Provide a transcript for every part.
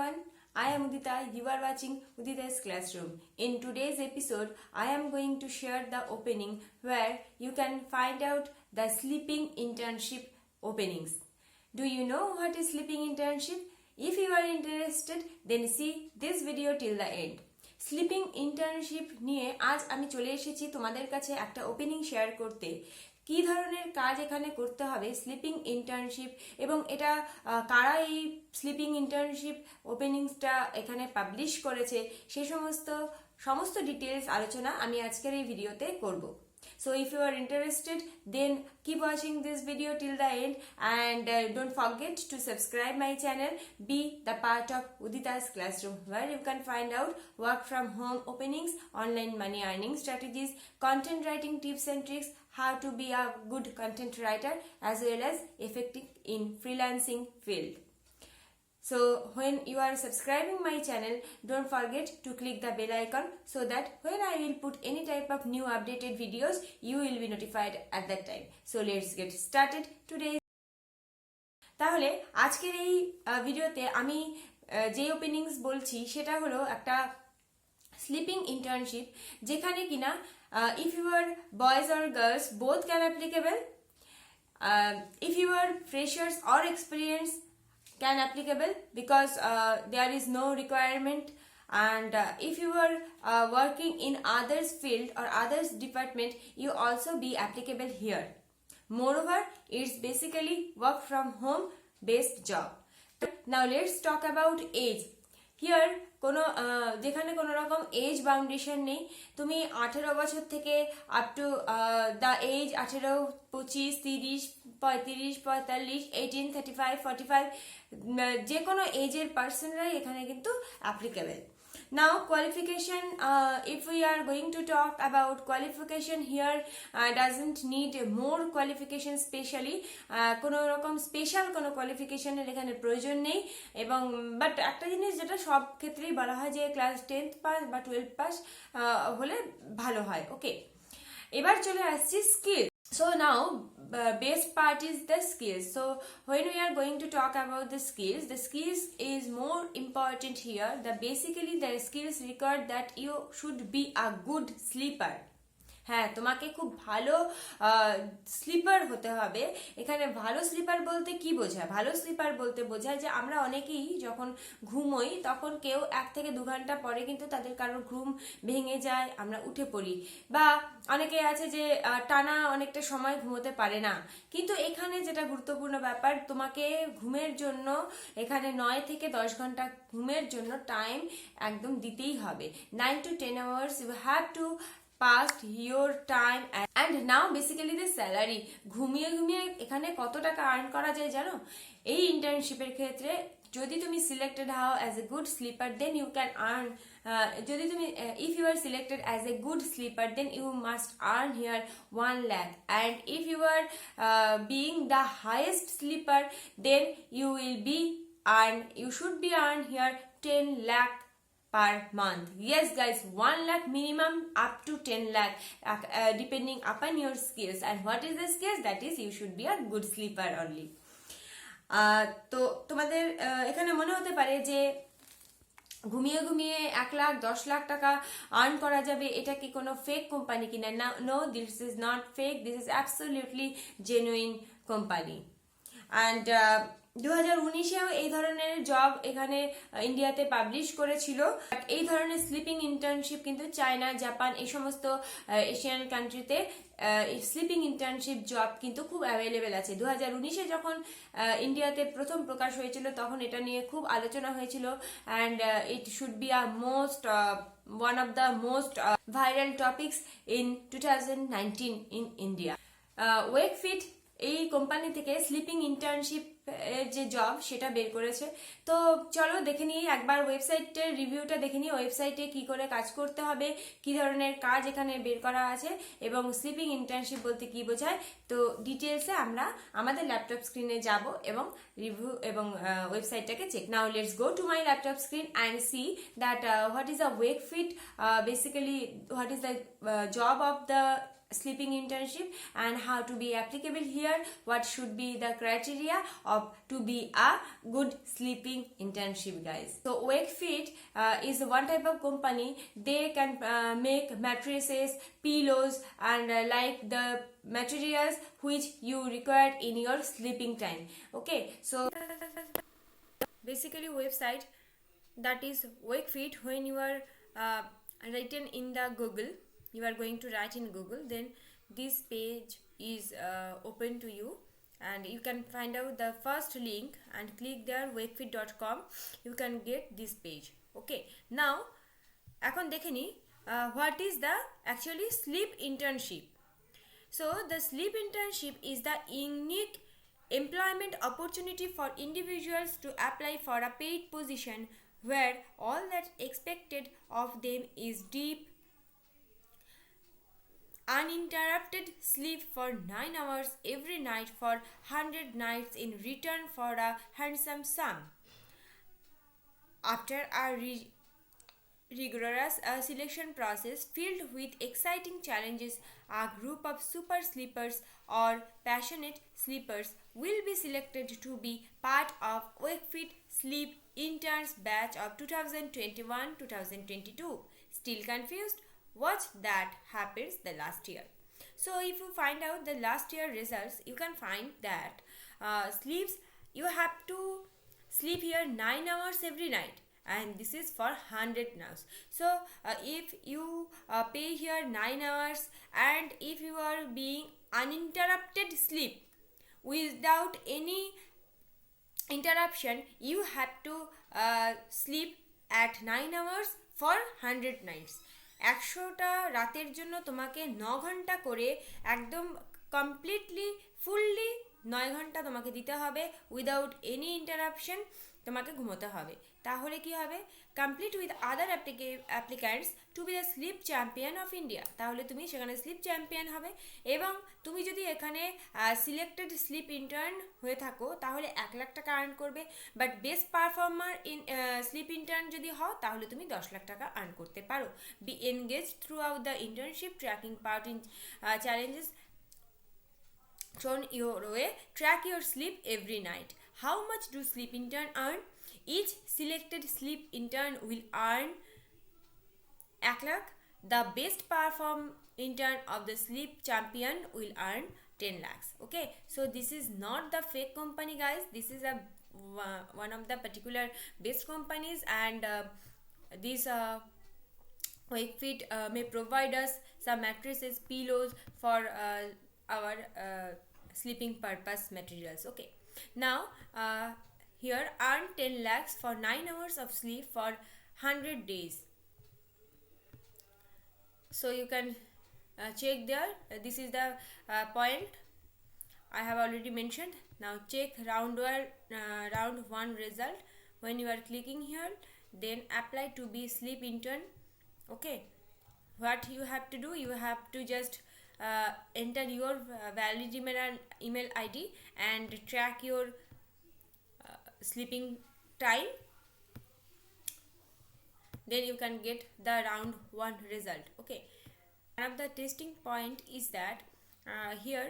everyone, I am Udita. You are watching Udita's Classroom. In today's episode, I am going to share the opening where you can find out the sleeping internship openings. Do you know what is sleeping internship? If you are interested, then see this video till the end. Sleeping internship নিয়ে আজ আমি চলে এসেছি তোমাদের কাছে একটা opening share করতে। কি ধরনের কাজ এখানে করতে হবে স্লিপিং ইন্টার্নশিপ এবং এটা কারা এই স্লিপিং ইন্টার্নশিপ ওপেনিংসটা এখানে পাবলিশ করেছে সে সমস্ত ডিটেলস আলোচনা আমি আজকের এই ভিডিওতে করব। So if you are interested, then keep watching this video till the end and don't forget to subscribe my channel. Be the part of Udita's Classroom where you can find out work from home openings, online money earning strategies, content writing tips and tricks, how to be a good content writer as well as effective in freelancing field. So when you are subscribing my channel, don't forget to click the bell icon so that when I will put any type of new updated videos, you will be notified at that time. So let's get started today. তাহলে আজকের এই ভিডিওতে আমি যে openings বলছি সেটা হলো একটা স্লিপিং ইন্টার্নশিপ যেখানে কিনা if you are boys or girls both can applicable, if you are freshers or experienced can applicable because there is no requirement, and if you are working in others field or others department you also be applicable here. Moreover, it's basically work from home based job. Now let's talk about age. Here যেখানে কোনো রকম age বাউন্ডেশন নেই, তুমি 18 বছর থেকে up to the age 18, 25, 30, 35, 45, 18, 35, 45 যে কোনো এজের পার্সনরাই এখানে কিন্তু applicable. Now qualification, if we are going to talk about qualification here, doesn't need more qualification specially, কোনো রকম স্পেশাল কোনো কোয়ালিফিকেশনের এখানে প্রয়োজন নেই এবং বাট একটা জিনিস যেটা সব ক্ষেত্রেই বলা হয় যে ক্লাস 10th পাস বা 12th পাস হলে ভালো হয়। ওকে, এবার চলে আসছি skill. So now best part is the skills. So when we are going to talk about the skills is more important here. Basically the skills required that you should be a good sleeper. হ্যাঁ, তোমাকে খুব ভালো sleeper হতে হবে। এখানে ভালো sleeper বলতে কি বোঝায়? ভালো স্লিপার বলতে বোঝায় যে আমরা অনেকেই যখন ঘুমোই তখন কেউ 1 থেকে 2 ঘন্টা পরে কিন্তু তাদের কারোর ঘুম ভেঙে যায়, আমরা উঠে পড়ি, বা অনেকে আছে যে টানা অনেকটা সময় ঘুমোতে পারে না। কিন্তু এখানে যেটা গুরুত্বপূর্ণ ব্যাপার, তোমাকে ঘুমের জন্য এখানে 9 থেকে 10 ঘন্টা ঘুমের জন্য টাইম একদম দিতেই হবে। 9 to 10 hours you have to past your time and now basically the salary, ঘুমিয়ে এখানে কত টাকা আর্ন করা যায় জানো? এই ইন্টার্নশিপের ক্ষেত্রে যদি তুমি সিলেক্টেড হও as a good sleeper then you can earn, যদি তুমি if you are selected as a good sleeper then you must earn here 1 lakh, and if you are being the highest sleeper then you should be earn here 10 lakh per month. Yes guys, 1 lakh minimum up to 10 lakh depending upon your skills. And what is the skills? That is you should be a good sleeper only. তো তোমাদের এখানে মনে হতে পারে যে ঘুমিয়ে 1 লাখ 10 লাখ টাকা earn করা যাবে, এটা কি কোনো ফেক কোম্পানি কিনা? না, no, this is not fake, this is absolutely genuine company. And 2019-এও এই ধরনের জব এখানে ইন্ডিয়াতে পাবলিশ করেছিল। এই ধরনের স্লিপিং ইন্টার্নশিপ কিন্তু চায়না, জাপান এই সমস্ত এশিয়ান কান্ট্রিতে স্লিপিং ইন্টার্নশিপ জব কিন্তু খুব অ্যাভেলেবেল আছে। 2019-এ যখন ইন্ডিয়াতে প্রথম প্রকাশ হয়েছিল তখন এটা নিয়ে খুব আলোচনা হয়েছিল, and it should be one of the most viral topics in 2019 in India. ওয়েকফিট এই কোম্পানি থেকে স্লিপিং ইন্টার্নশিপ যে জব সেটা বের করেছে। তো চলো দেখে নিই একবার ওয়েবসাইটের রিভিউটা দেখে নিই, ওয়েবসাইটে কি করে কাজ করতে হবে, কি ধরনের কাজ এখানে বের করা আছে এবং স্লিপিং ইন্টার্নশিপ বলতে কি বোঝায়। তো ডিটেলসে আমরা আমাদের ল্যাপটপ স্ক্রিনে যাব এবং রিভিউ এবং ওয়েবসাইটটাকে check. Now let's go to my laptop screen and see that what is a Wakefit, basically what is the job of the sleeping internship and how to be applicable here, what should be the criteria of to be a good sleeping internship, guys. So Wakefit is one type of company. They can make mattresses, pillows, and like the materials which you require in your sleeping time. Okay, so basically website that is Wakefit. When you are written in the Google, you are going to write in Google, then this page is open to you, and you can find out the first link and click there, wakefit.com. you can get this page. Okay, now এখন দেখে নি what is the actually sleep internship. So the sleep internship is the unique employment opportunity for individuals to apply for a paid position where all that expected of them is deep uninterrupted sleep for 9 hours every night for 100 nights in return for a handsome sum. After a rigorous selection process filled with exciting challenges, a group of super sleepers or passionate sleepers will be selected to be part of Wakefit Sleep Interns batch of 2021-2022. Still confused? Watch that happens the last year. So if you find out the last year results, you can find that you have to sleep here 9 hours every night, and this is for 100 hours. So if you pay here 9 hours, and if you are being uninterrupted sleep without any interruption, you have to sleep at 9 hours for 100 nights. 100টা রাতের জন্য তোমাকে 9 ঘন্টা করে একদম completely fully 9 ঘন্টা তোমাকে দিতে হবে উইদাউট এনি ইন্টারাপশন তোমাকে ঘুমোতে হবে। তাহলে কি হবে? Complete with other applicants to be the sleep champion of India. তাহলে তুমি সেখানে স্লিপ চ্যাম্পিয়ন হবে, এবং তুমি যদি এখানে সিলেক্টেড স্লিপ ইন্টার্ন হয়ে থাকো তাহলে 1 লাখ টাকা আর্ন করবে। But best performer in sleep intern যদি হও তাহলে তুমি 10 লাখ টাকা আর্ন করতে পারো। Be engage throughout the internship, tracking part in challenges thrown your way, track your sleep every night. How much do sleep intern earn? Each selected sleep intern will earn 1 lakh. The best perform intern of the sleep champion will earn 10 lakhs. Okay, so this is not the fake company, guys. This is a one of the particular best companies, and this Wakefit may provide us some mattresses, pillows for our sleeping purpose materials. Okay, now here earn 10 lakhs for 9 hours of sleep for 100 days. So you can check there. This is the point I have already mentioned. Now check round 1 result. When you are clicking here, then apply to be sleep intern. Okay, what you have to do, you have to just enter your valid email ID and track your sleeping time. Then you can get the round 1 result. Okay, one of the testing point is that here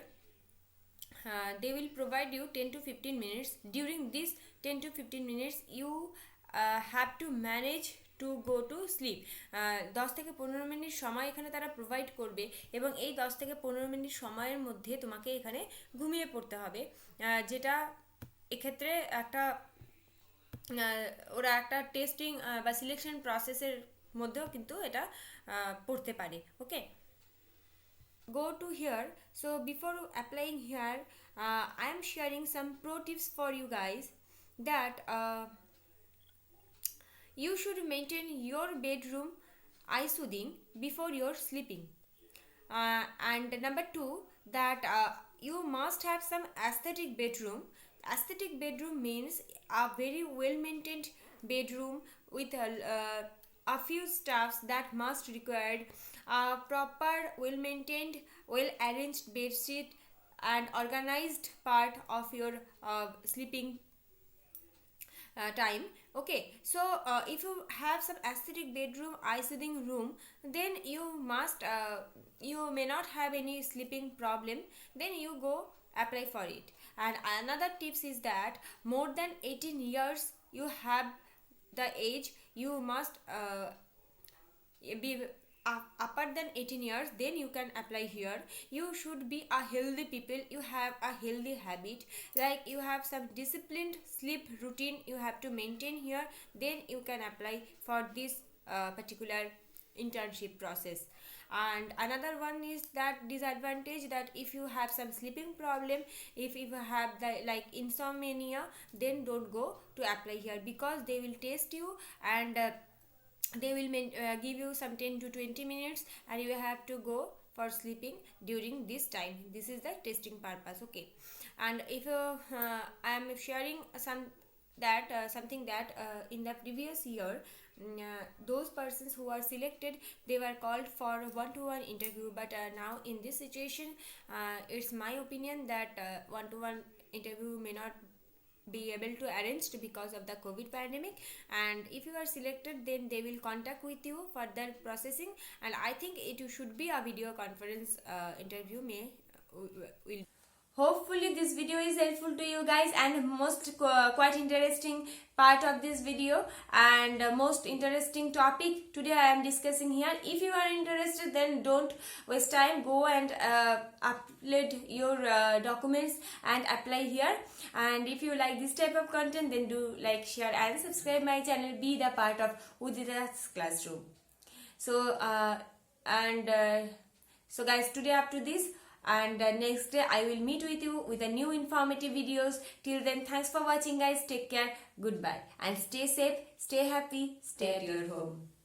they will provide you 10 to 15 minutes. During this 10 to 15 minutes you have to manage to go to sleep. 10 থেকে 15 minute সময় এখানে তারা provide করবে, এবং এই 10 থেকে 15 minute সময়ের মধ্যে তোমাকে এখানে ঘুমিয়ে পড়তে হবে, যেটা এক্ষেত্রে একটা ওরা একটা টেস্টিং বা সিলেকশন প্রসেসের মধ্যেও কিন্তু এটা পড়তে পারে। ওকে, go to here. So before applying here, I am sharing some pro tips for you guys, that you should maintain your bedroom eye soothing before you're sleeping. And number 2, that you must have some aesthetic bedroom. Aesthetic bedroom means a very well maintained bedroom with a few stuffs that must required a proper well maintained, well arranged bed sheet and organized part of your sleeping time. Okay, so if you have some aesthetic bedroom, eye soothing room, then you may not have any sleeping problem, then you go apply for it. And another tips is that more than 18 years you have the age, you must be upper than 18 years, then you can apply here. You should be a healthy people, you have a healthy habit, like you have some disciplined sleep routine you have to maintain here, then you can apply for this particular internship process. And another one is that disadvantage, that if you have some sleeping problem, if you have the like insomnia, then don't go to apply here, because they will test you, and they will give you some 10 to 20 minutes, and you have to go for sleeping during this time. This is the testing purpose. Okay, and if I am sharing something that in the previous year, those persons who are selected, they were called for one-to-one interview, but now in this situation, it's my opinion that one-to-one interview may not be able to arranged because of the COVID pandemic. And if you are selected, then they will contact with you for their processing, and I think it should be a video conference interview will. Hopefully this video is helpful to you guys, and most quite interesting part of this video, and most interesting topic today I am discussing here. If you are interested, then don't waste time, go and upload your documents and apply here. And if you like this type of content, then do like, share and subscribe my channel, be the part of Udita's classroom. So so guys, today up to this, and next day I will meet with you with a new informative videos. Till then, thanks for watching guys, take care, goodbye, and stay safe, stay happy, stay at your home.